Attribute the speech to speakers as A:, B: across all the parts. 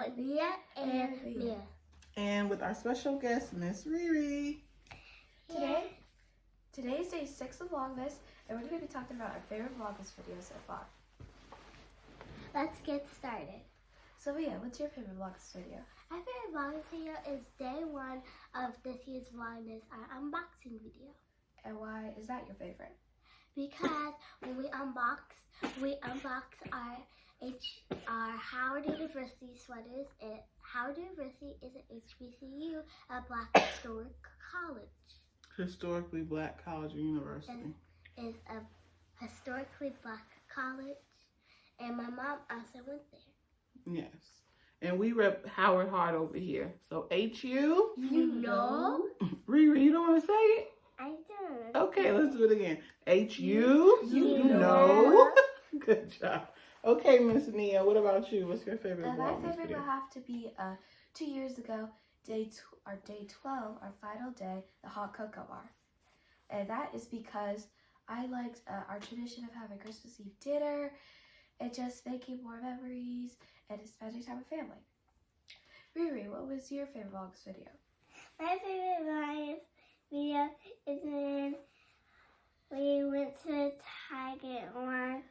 A: with Nia and Mia.
B: And with our special guest, Miss Riri.
C: Today's day 6 of Vlogmas, and we're going to be talking about our favorite Vlogmas video so far.
A: Let's get started.
C: So Mia, what's your favorite Vlogmas video?
A: My favorite Vlogmas video is day 1 of this year's Vlogmas, our unboxing video.
C: And why is that your favorite?
A: Because when we unbox our Howard University sweaters. Howard University is an HBCU, a Black historic college.
B: Historically Black College or University.
A: Is a historically Black college, and my mom also went there.
B: Yes. And we rep Howard hard over here. So HU?
A: You know?
B: Riri, you don't want to say it?
A: I don't.
B: Okay, let's do it again. HU?
A: You
B: know? Good job. Okay, Miss Nia, what about you? What's your favorite
C: My
B: Vlogmas
C: favorite
B: video?
C: will have to be 2 years ago, day 12, our final day, the hot cocoa bar. And that is because I liked our tradition of having Christmas Eve dinner and just making more memories and just spending time with family. Riri, what was your favorite Vlogmas video?
A: My favorite Vlogmas video is when we went to Target one.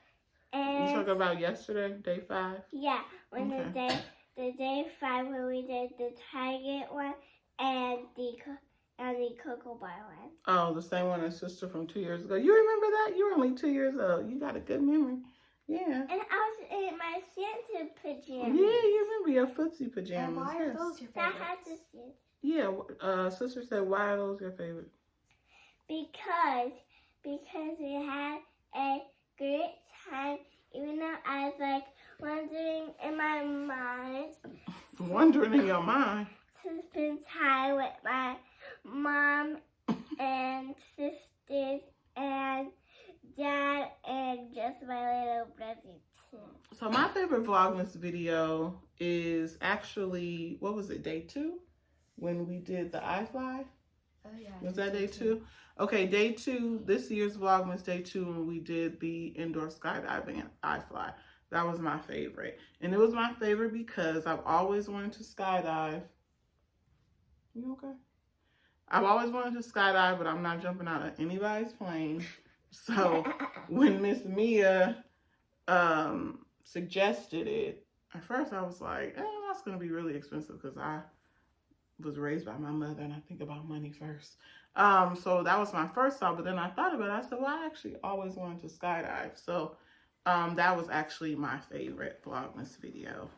A: And
B: You talking about yesterday, day 5?
A: yeah, when
B: Okay.
A: the day 5 when we did the Target one and the Cocoa Bar one.
B: Oh, the same one as sister from 2 years ago. You remember that? You were only 2 years old. You got a good memory. Yeah.
A: And I was in my Santa pajamas.
B: Yeah, you remember your footsie pajamas.
C: And why are
B: yes.
C: those your
A: That
C: favorites?
A: had to see.
B: Yeah, sister said, why are those your favorite?
A: Because we had a great time, even though I was like wondering in my mind
B: Wondering in your mind.
A: to spend time with my mom and sisters and dad and just my little brother too.
B: So my favorite Vlogmas video is actually, what was it, day 2? When we did the iFly?
C: Oh yeah.
B: Was that day 2? Okay, day 2, this year's Vlogmas day 2, when we did the indoor skydiving at iFly. That was my favorite. And it was my favorite because I've always wanted to skydive. You okay? I've always wanted to skydive, but I'm not jumping out of anybody's plane. So when Miss Mia suggested it, at first I was like, that's going to be really expensive because I was raised by my mother and I think about money first. So that was my first thought, but then I thought about it. I said, well, I actually always wanted to skydive. So that was actually my favorite Vlogmas video.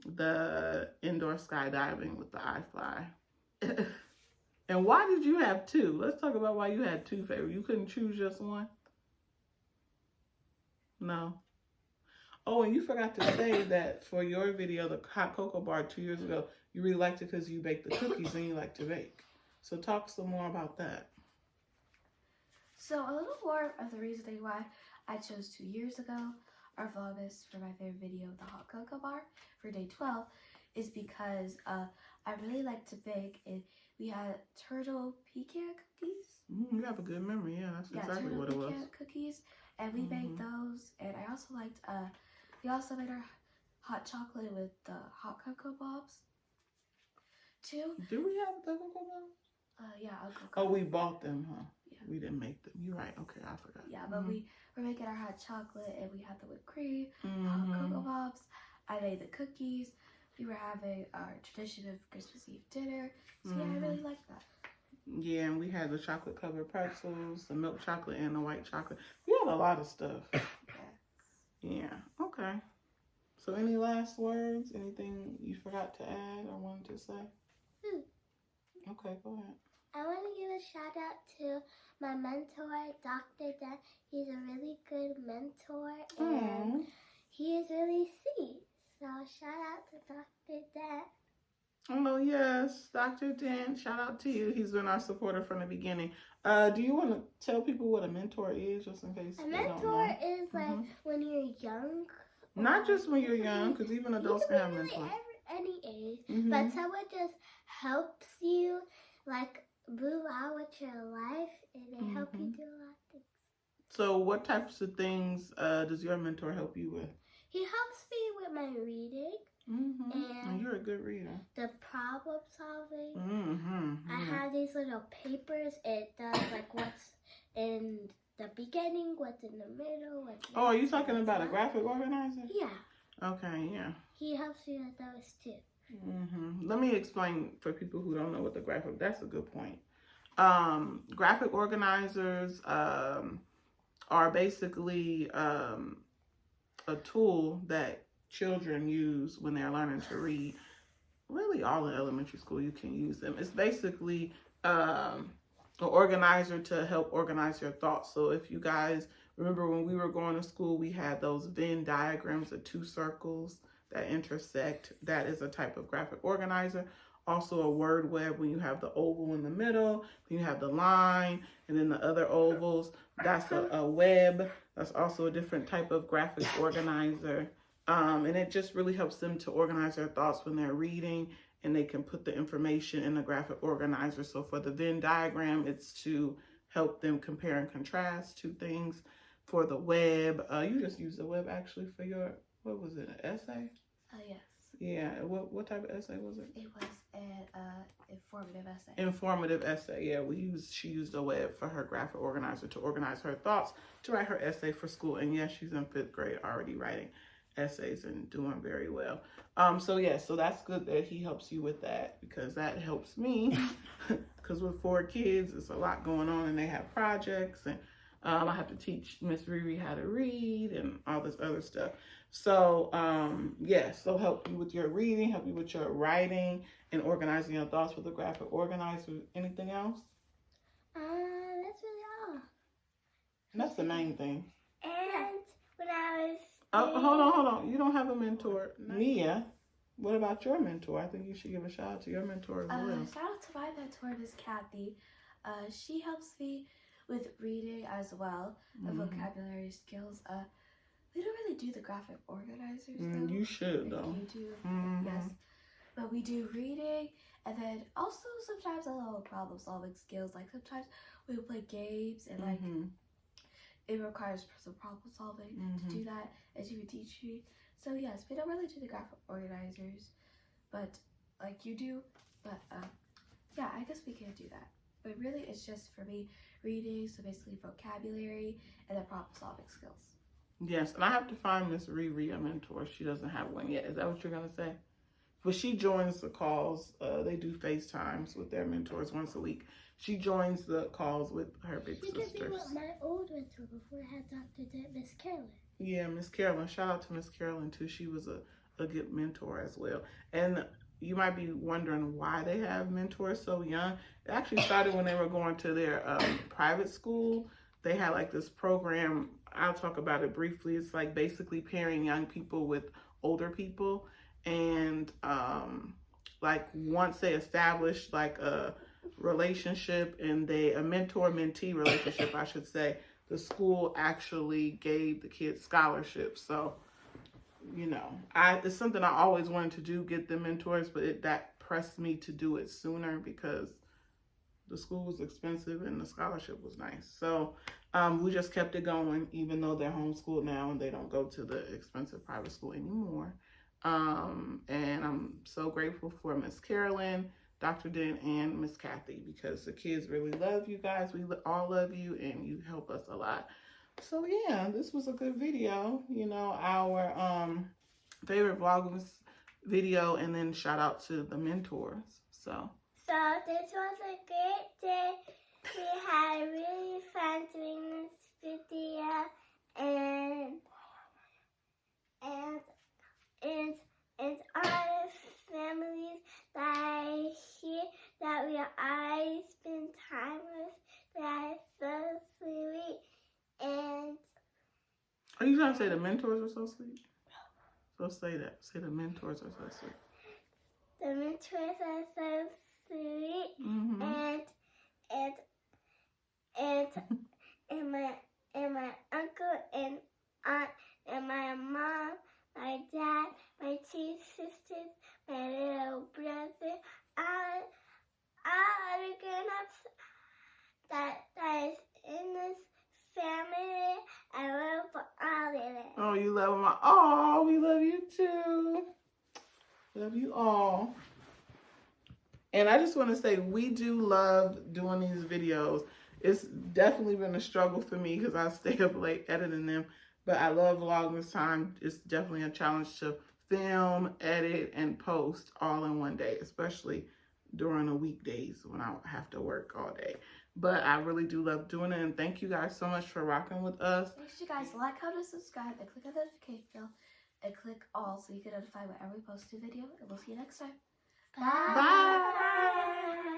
B: The indoor skydiving with the iFly. And why did you have 2? Let's talk about why you had 2 favorites. You couldn't choose just one? No. Oh, and you forgot to say that for your video, the hot cocoa bar 2 years ago, you really liked it because you baked the cookies and you like to bake. So talk some more about that.
C: So a little more of the reasoning why I chose 2 years ago our Vlogmas for my favorite video, the hot cocoa bar for day 12, is because I really like to bake, and we had turtle pecan cookies.
B: You have a good memory. Yeah, that's exactly what it was.
C: Turtle pecan cookies, and we baked those. And I also liked, we also made our hot chocolate with the hot cocoa bobs too.
B: Do we have the cocoa bobs?
C: Yeah, Uncle
B: Oh,
C: Coco.
B: we bought them, huh?
C: Yeah.
B: We didn't make them. You're right. Okay, I forgot.
C: Yeah, but we were making our hot chocolate, and we had the whipped cream, hot
B: Mm-hmm.
C: cocoa bobs. I made the cookies. We were having our tradition of Christmas Eve dinner. So yeah, I really liked that.
B: Yeah, and we had the chocolate covered pretzels, the milk chocolate, and the white chocolate. We had a lot of stuff. Yeah. Okay. So any last words? Anything you forgot to add or wanted to say? Okay, go ahead.
A: I want to give a shout out to my mentor, Dr. Dan. He's a really good mentor and he is really sweet. So shout out to Dr. Dan.
B: Oh, yes. Dr. Dan, shout out to you. He's been our supporter from the beginning. Do you want to tell people what a mentor is, just in case
A: A
B: they don't
A: mentor
B: know?
A: is like when you're young.
B: Not just when you're young, because even adults
A: you
B: can have
A: can be really
B: mentors.
A: any age. But someone just helps you like move out with your life and they help you do a lot of things.
B: So what types of things does your mentor help you with?
A: He helps me with my reading.
B: And you're a good reader.
A: The problem solving. I
B: Yeah.
A: have these little papers. It does like what's in the beginning, what's in the middle, what's
B: Oh, are you talking about a graphic organizer?
A: Yeah.
B: Okay, yeah.
A: He helps me with those too.
B: Let me explain for people who don't know what the graphic. That's a good point. Graphic organizers are basically a tool that children use when they're learning to read. Really, all in elementary school, you can use them. It's basically an organizer to help organize your thoughts. So if you guys remember when we were going to school, we had those Venn diagrams of 2 circles that intersect. That is a type of graphic organizer. Also a word web when you have the oval in the middle, then you have the line, and then the other ovals. That's a web. That's also a different type of graphic organizer. And it just really helps them to organize their thoughts when they're reading, and they can put the information in the graphic organizer. So for the Venn diagram, it's to help them compare and contrast 2 things. For the web, you just use the web actually for your, what was it, an essay?
C: Yes.
B: Yeah, what type of essay was it?
C: It was an informative essay.
B: Informative essay, yeah. She used the web for her graphic organizer to organize her thoughts to write her essay for school. And yes, she's in 5th grade already writing essays and doing very well. So that's good that he helps you with that, because that helps me. Because with 4 kids, it's a lot going on, and they have projects, and I have to teach Miss Riri how to read and all this other stuff. So, so help you with your reading, help you with your writing, and organizing your thoughts with a graphic organizer. Anything else?
A: That's really all.
B: And that's the main thing.
A: And when I was...
B: Oh, hold on. You don't have a mentor. Nia, what about your mentor? I think you should give a shout out to your mentor as well.
C: Shout out to my mentor, Miss Kathy. She helps me with reading as well, the vocabulary skills. We don't really do the graphic organizers though.
B: You should though.
C: You do, yes. But we do reading, and then also sometimes a little problem solving skills. Like sometimes we play games, and like it requires some problem solving to do that, as you would teach me. So yes, we don't really do the graphic organizers, but like you do. But yeah, I guess we can do that. But really, it's just for me reading, so basically vocabulary and then problem solving skills.
B: Yes, and I have to find Miss Riri a mentor. She doesn't have one yet. Is that what you're gonna say? But she joins the calls. They do FaceTimes with their mentors once a week. She joins the calls with her big sisters.
A: She could be with my old mentor before I had Dr. Miss Carolyn.
B: Yeah, Miss Carolyn. Shout out to Miss Carolyn too. She was a good mentor as well. And you might be wondering why they have mentors so young. It actually started when they were going to their private school. They had like this program. I'll talk about it briefly. It's like basically pairing young people with older people. And like once they establish like a relationship and a mentor-mentee relationship, I should say, the school actually gave the kids scholarships. So, it's something I always wanted to do, get the mentors, but that pressed me to do it sooner because the school was expensive and the scholarship was nice. So we just kept it going, even though they're homeschooled now and they don't go to the expensive private school anymore. And I'm so grateful for Miss Carolyn, Dr. Den, and Miss Kathy, because the kids really love you guys. We all love you, and you help us a lot. So yeah, this was a good video. Our favorite Vlogmas video, and then shout out to the mentors. So
A: this was a great day. We had really fun doing this video, and all the families that I hear that we always spend time with, that are so sweet. And
B: are you trying to say the mentors are so sweet? So say that. Say the mentors are so sweet.
A: The mentors are so sweet, and my uncle and aunt and my mom, my dad, my 2 sisters, my little brother, all the grown-ups that is in this family. I love all of it.
B: Oh, you love love them all. Oh, we love you too. Love you all. And I just want to say, we do love doing these videos. It's definitely been a struggle for me because I stay up late editing them. But I love Vlogmas time. It's definitely a challenge to film, edit, and post all in one day, especially during the weekdays when I have to work all day. But I really do love doing it. And thank you guys so much for rocking with us.
C: Make sure you guys like, comment, subscribe, and click on the notification bell. And click all so you get notified whenever we post a video. And we'll see you next time.
A: Bye.
B: Bye.